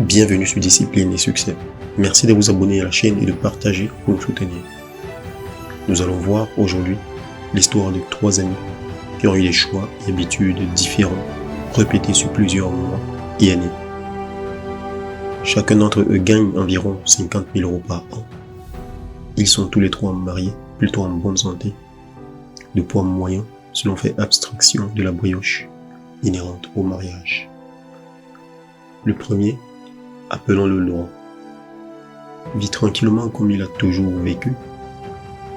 Bienvenue sur Discipline et Succès. Merci de vous abonner à la chaîne et de partager pour nous soutenir. Nous allons voir aujourd'hui l'histoire de 3 amis qui ont eu des choix et habitudes différents, répétés sur plusieurs mois et années. Chacun d'entre eux gagne environ 50 000 € par an. Ils sont tous les 3 mariés, plutôt en bonne santé, de poids moyen si l'on fait abstraction de la brioche inhérente au mariage. Le premier, appelons-le Laurent, vit tranquillement comme il a toujours vécu.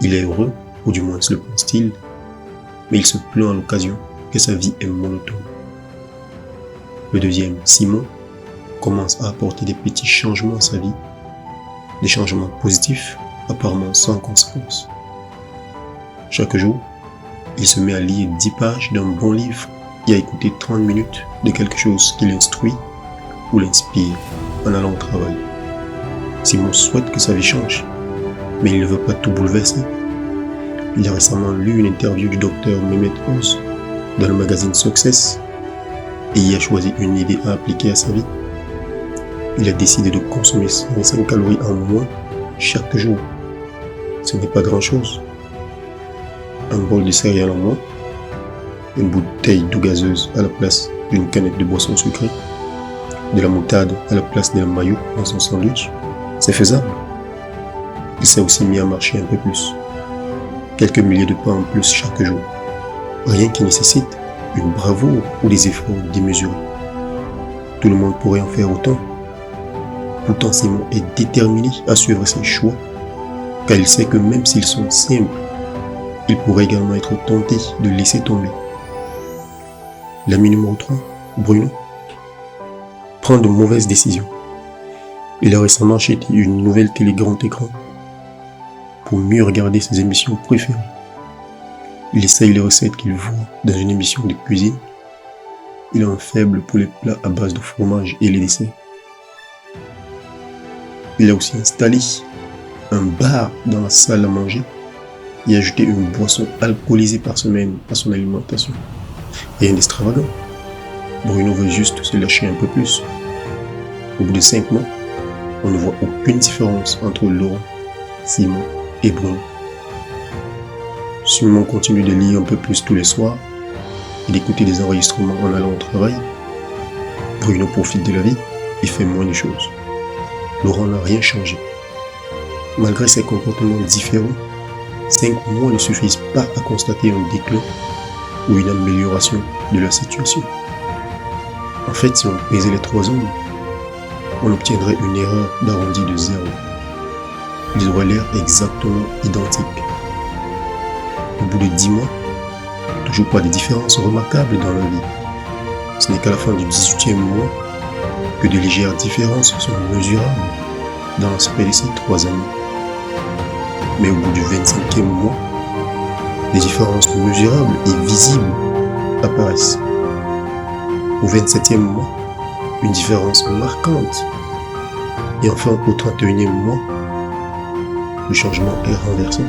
Il est heureux, ou du moins le pense-t-il, mais il se plaint à l'occasion que sa vie est monotone. Le deuxième, Simon, commence à apporter des petits changements à sa vie, des changements positifs, apparemment sans conséquence. Chaque jour, il se met à lire 10 pages d'un bon livre et à écouter 30 minutes de quelque chose qui l'instruit ou l'inspire en allant au travail. Simon souhaite que sa vie change, mais il ne veut pas tout bouleverser. Il a récemment lu une interview du docteur Mehmet Oz dans le magazine Success et y a choisi une idée à appliquer à sa vie. Il a décidé de consommer 125 calories en moins chaque jour. Ce n'est pas grand-chose. Un bol de céréales en moins, une bouteille d'eau gazeuse à la place d'une canette de boisson sucrée, de la moutarde à la place d'un maillot dans son sandwich, c'est faisable. Il s'est aussi mis à marcher un peu plus. Quelques milliers de pas en plus chaque jour. Rien qui nécessite une bravoure ou des efforts démesurés. Tout le monde pourrait en faire autant. Pourtant, Simon est déterminé à suivre ses choix, car il sait que même s'ils sont simples, il pourrait également être tenté de laisser tomber. L'ami numéro 3, Bruno, prend de mauvaises décisions. Il a récemment acheté une nouvelle télé grand écran pour mieux regarder ses émissions préférées. Il essaye les recettes qu'il voit dans une émission de cuisine. Il a un faible pour les plats à base de fromage et les desserts. Il a aussi installé un bar dans la salle à manger et ajouté une boisson alcoolisée par semaine à son alimentation. Rien d'extravagant. Bruno veut juste se lâcher un peu plus. Au bout de 5 mois, on ne voit aucune différence entre Laurent, Simon et Bruno. Simon continue de lire un peu plus tous les soirs et d'écouter des enregistrements en allant au travail. Bruno profite de la vie et fait moins de choses. Laurent n'a rien changé. Malgré ses comportements différents, 5 mois ne suffisent pas à constater un déclin ou une amélioration de la situation. En fait, si on pesait les 3 hommes, on obtiendrait une erreur d'arrondi de 0. Ils auraient l'air exactement identiques. Au bout de 10 mois, toujours pas de différence remarquable dans leur vie. Ce n'est qu'à la fin du 18e mois que de légères différences sont mesurables dans l'aspect de ces 3 amis. Mais au bout du 25e mois, des différences mesurables et visibles apparaissent. Au 27e mois, une différence marquante. Et enfin, au 31e mois, le changement est renversé.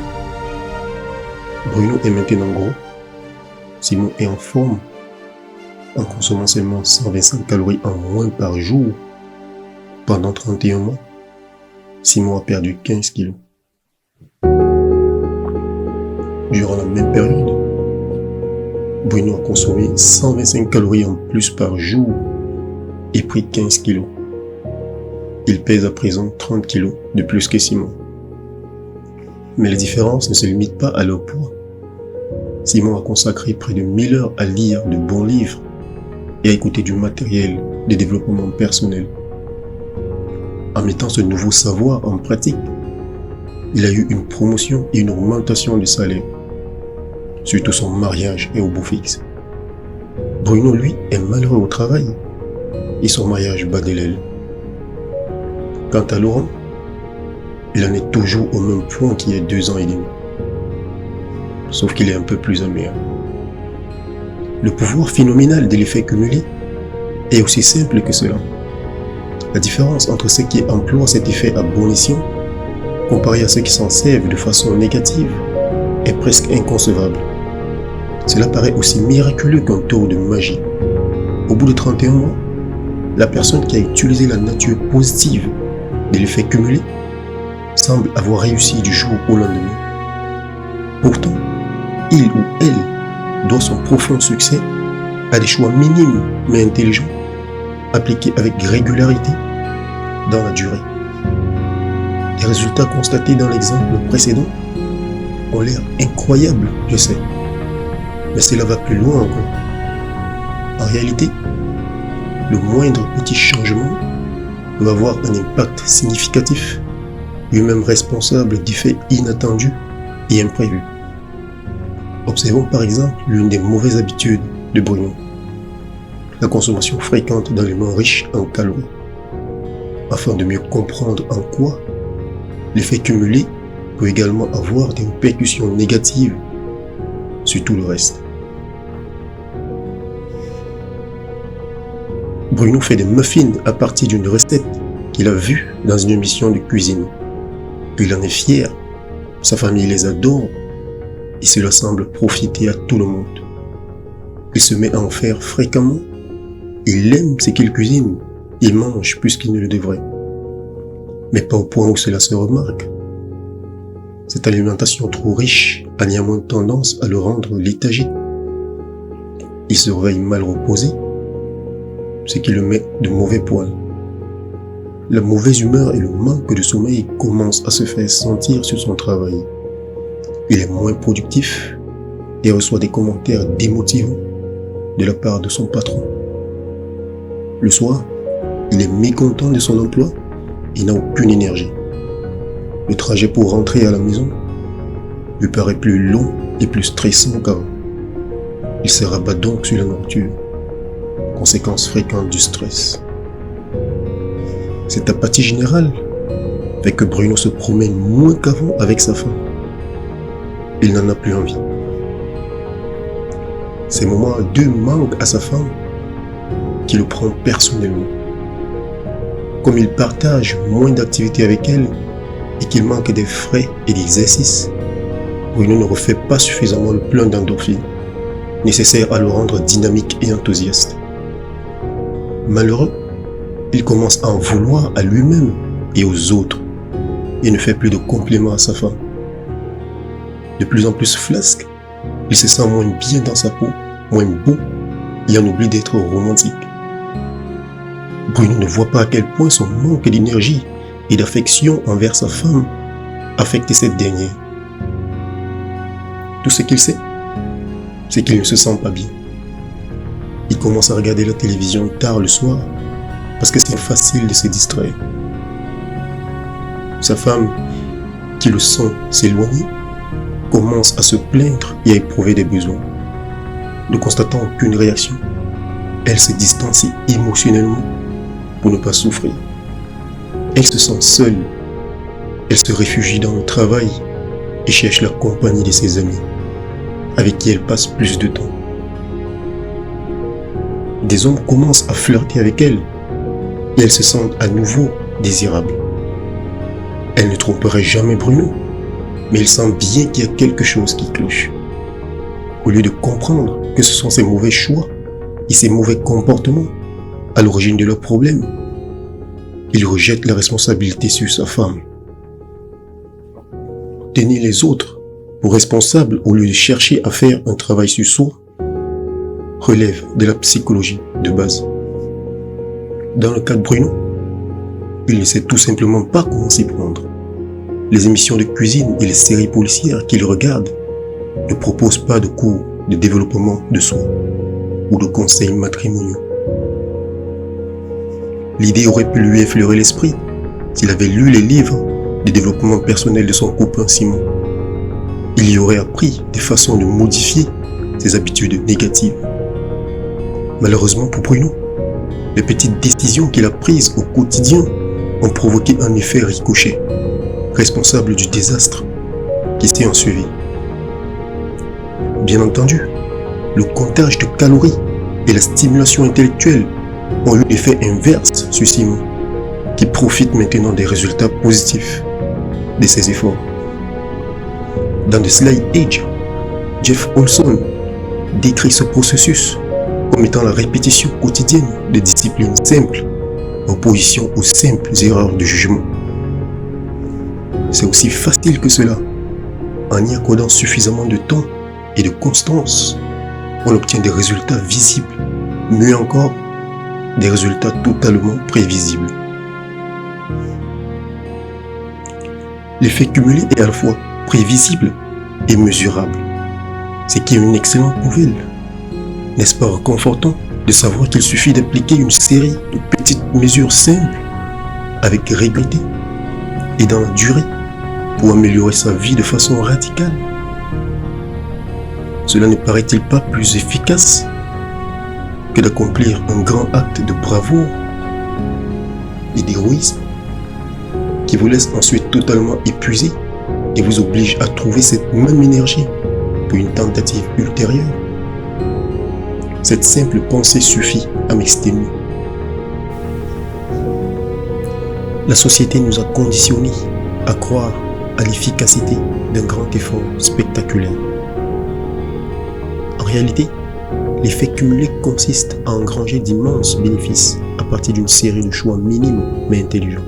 Bruno est maintenant gros. Simon est en forme. En consommant seulement 125 calories en moins par jour, pendant 31 mois, Simon a perdu 15 kilos. Durant la même période, Bruno a consommé 125 calories en plus par jour et pris 15 kilos. Il pèse à présent 30 kilos de plus que Simon. Mais les différences ne se limitent pas à leur poids. Simon a consacré près de 1000 heures à lire de bons livres et à écouter du matériel de développement personnel. En mettant ce nouveau savoir en pratique, il a eu une promotion et une augmentation de salaire. Surtout son mariage est au beau fixe. Bruno, lui, est malheureux au travail et son mariage bat de l'aile. Quant à Laurent, il en est toujours au même point qu'il y a 2 ans et demi. Sauf qu'il est un peu plus amer. Le pouvoir phénoménal de l'effet cumulé est aussi simple que cela. La différence entre ceux qui emploient cet effet à bon escient comparé à ceux qui s'en servent de façon négative est presque inconcevable. Cela paraît aussi miraculeux qu'un tour de magie. Au bout de 31 mois, La personne qui a utilisé la nature positive de l'effet cumulé semble avoir réussi du jour au lendemain. Pourtant, il ou elle doit son profond succès à des choix minimes mais intelligents, appliqués avec régularité dans la durée. Les résultats constatés dans l'exemple précédent ont l'air incroyables, je sais, mais cela va plus loin encore. En réalité, le moindre petit changement peut avoir un impact significatif, lui-même responsable d'effets inattendus et imprévus. Observons par exemple l'une des mauvaises habitudes de Bruno, la consommation fréquente d'aliments riches en calories. Afin de mieux comprendre en quoi l'effet cumulé peut également avoir des répercussions négatives sur tout le reste. Bruno fait des muffins à partir d'une recette qu'il a vue dans une émission de cuisine. Il en est fier, sa famille les adore et cela semble profiter à tout le monde. Il se met à en faire fréquemment, il aime ce qu'il cuisine, il mange plus qu'il ne le devrait. Mais pas au point où cela se remarque. Cette alimentation trop riche a néanmoins tendance à le rendre léthargique. Il se réveille mal reposé, ce qui le met de mauvais poil. La mauvaise humeur et le manque de sommeil commencent à se faire sentir sur son travail. Il est moins productif et reçoit des commentaires démotivants de la part de son patron. Le soir, il est mécontent de son emploi et n'a aucune énergie. Le trajet pour rentrer à la maison lui paraît plus long et plus stressant qu'avant. Il se rabat donc sur la nourriture, conséquence fréquente du stress. Cette apathie générale fait que Bruno se promène moins qu'avant avec sa femme. Il n'en a plus envie. Ces moments à deux manquent à sa femme qui le prend personnellement. Comme il partage moins d'activités avec elle et qu'il manque des frais et d'exercices, Bruno ne refait pas suffisamment le plein d'endorphines nécessaires à le rendre dynamique et enthousiaste. Malheureux, il commence à en vouloir à lui-même et aux autres et ne fait plus de compliments à sa femme. De plus en plus flasque, il se sent moins bien dans sa peau, moins beau et en oublie d'être romantique. Bruno ne voit pas à quel point son manque d'énergie et d'affection envers sa femme affecte cette dernière. Tout ce qu'il sait, c'est qu'il ne se sent pas bien. Il commence à regarder la télévision tard le soir parce que c'est facile de se distraire. Sa femme, qui le sent s'éloigner, commence à se plaindre et à éprouver des besoins. Ne constatant aucune réaction, elle se distancie émotionnellement pour ne pas souffrir. Elle se sent seule. Elle se réfugie dans le travail et cherche la compagnie de ses amis, avec qui elle passe plus de temps. Des hommes commencent à flirter avec elle et elle se sent à nouveau désirable. Elle ne tromperait jamais Bruno, mais il sent bien qu'il y a quelque chose qui cloche. Au lieu de comprendre que ce sont ses mauvais choix et ses mauvais comportements à l'origine de leur problème, il rejette la responsabilité sur sa femme. Tenir les autres pour responsables au lieu de chercher à faire un travail sur soi relève de la psychologie de base. Dans le cas de Bruno, il ne sait tout simplement pas comment s'y prendre. Les émissions de cuisine et les séries policières qu'il regarde ne proposent pas de cours de développement de soi ou de conseils matrimoniaux. L'idée aurait pu lui effleurer l'esprit s'il avait lu les livres de développement personnel de son copain Simon. Il y aurait appris des façons de modifier ses habitudes négatives. Malheureusement pour Bruno, les petites décisions qu'il a prises au quotidien ont provoqué un effet ricochet, responsable du désastre qui s'est ensuivi. Bien entendu, le comptage de calories et la stimulation intellectuelle ont eu l'effet inverse sur Simon, qui profite maintenant des résultats positifs de ses efforts. Dans The Sly Age, Jeff Olson décrit ce processus comme étant la répétition quotidienne de disciplines simples opposition aux simples erreurs de jugement. C'est aussi facile que cela. En y accordant suffisamment de temps et de constance, on obtient des résultats visibles. Mieux encore, des résultats totalement prévisibles. L'effet cumulé est à la fois prévisible et mesurable. Ce qui est une excellente nouvelle. N'est-ce pas réconfortant de savoir qu'il suffit d'appliquer une série de petites mesures simples avec régularité et dans la durée pour améliorer sa vie de façon radicale? Cela ne paraît-il pas plus efficace que d'accomplir un grand acte de bravoure et d'héroïsme qui vous laisse ensuite totalement épuisé et vous oblige à trouver cette même énergie pour une tentative ultérieure? Cette simple pensée suffit à m'exténuer. La société nous a conditionnés à croire à l'efficacité d'un grand effort spectaculaire. En réalité, l'effet cumulé consiste à engranger d'immenses bénéfices à partir d'une série de choix minimes mais intelligents.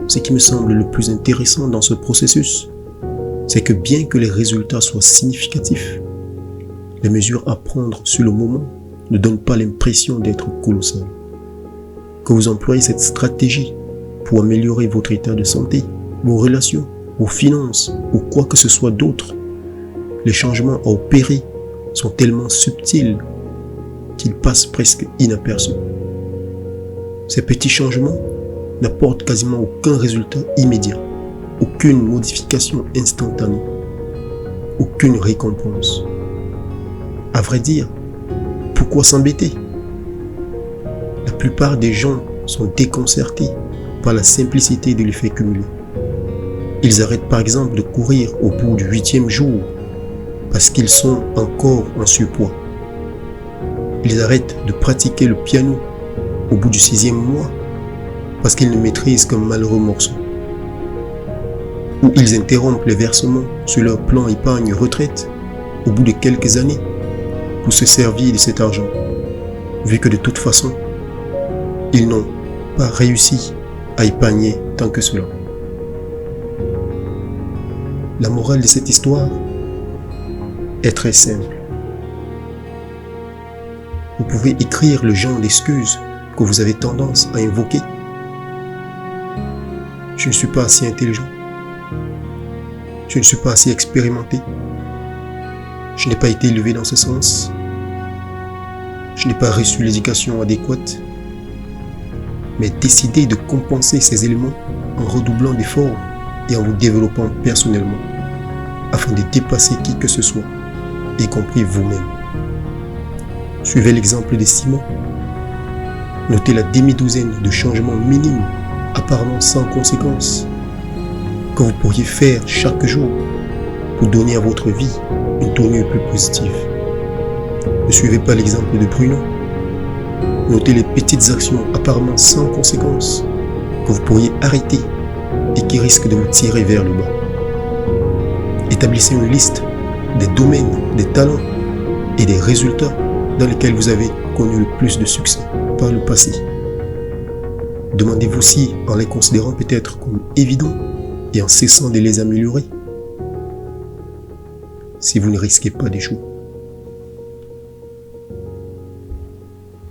Ce qui me semble le plus intéressant dans ce processus, c'est que bien que les résultats soient significatifs, les mesures à prendre sur le moment ne donnent pas l'impression d'être colossales. Que vous employez cette stratégie pour améliorer votre état de santé, vos relations, vos finances ou quoi que ce soit d'autre, les changements à opérer sont tellement subtils qu'ils passent presque inaperçus. Ces petits changements n'apportent quasiment aucun résultat immédiat, aucune modification instantanée, aucune récompense. À vrai dire, pourquoi s'embêter? La plupart des gens sont déconcertés par la simplicité de l'effet cumulé. Ils arrêtent par exemple de courir au bout du 8e jour parce qu'ils sont encore en surpoids. Ils arrêtent de pratiquer le piano au bout du 6e mois parce qu'ils ne maîtrisent qu'un malheureux morceau. Ou ils interrompent les versements sur leur plan épargne-retraite au bout de quelques années pour se servir de cet argent, vu que de toute façon, ils n'ont pas réussi à épargner tant que cela. La morale de cette histoire est très simple. Vous pouvez écrire le genre d'excuses que vous avez tendance à invoquer. Je ne suis pas assez intelligent. Je ne suis pas assez expérimenté. Je n'ai pas été élevé dans ce sens. Je n'ai pas reçu l'éducation adéquate. Mais décidez de compenser ces éléments en redoublant d'efforts et en vous développant personnellement afin de dépasser qui que ce soit, y compris vous-même. Suivez l'exemple de Simon. Notez la demi-douzaine de changements minimes, apparemment sans conséquence, que vous pourriez faire chaque jour pour donner à votre vie une tournure plus positive. Ne suivez pas l'exemple de Bruno. Notez les petites actions apparemment sans conséquence que vous pourriez arrêter et qui risquent de vous tirer vers le bas. Établissez une liste des domaines, des talents et des résultats dans lesquels vous avez connu le plus de succès par le passé. Demandez-vous si, en les considérant peut-être comme évidents et en cessant de les améliorer, si vous ne risquez pas d'échouer.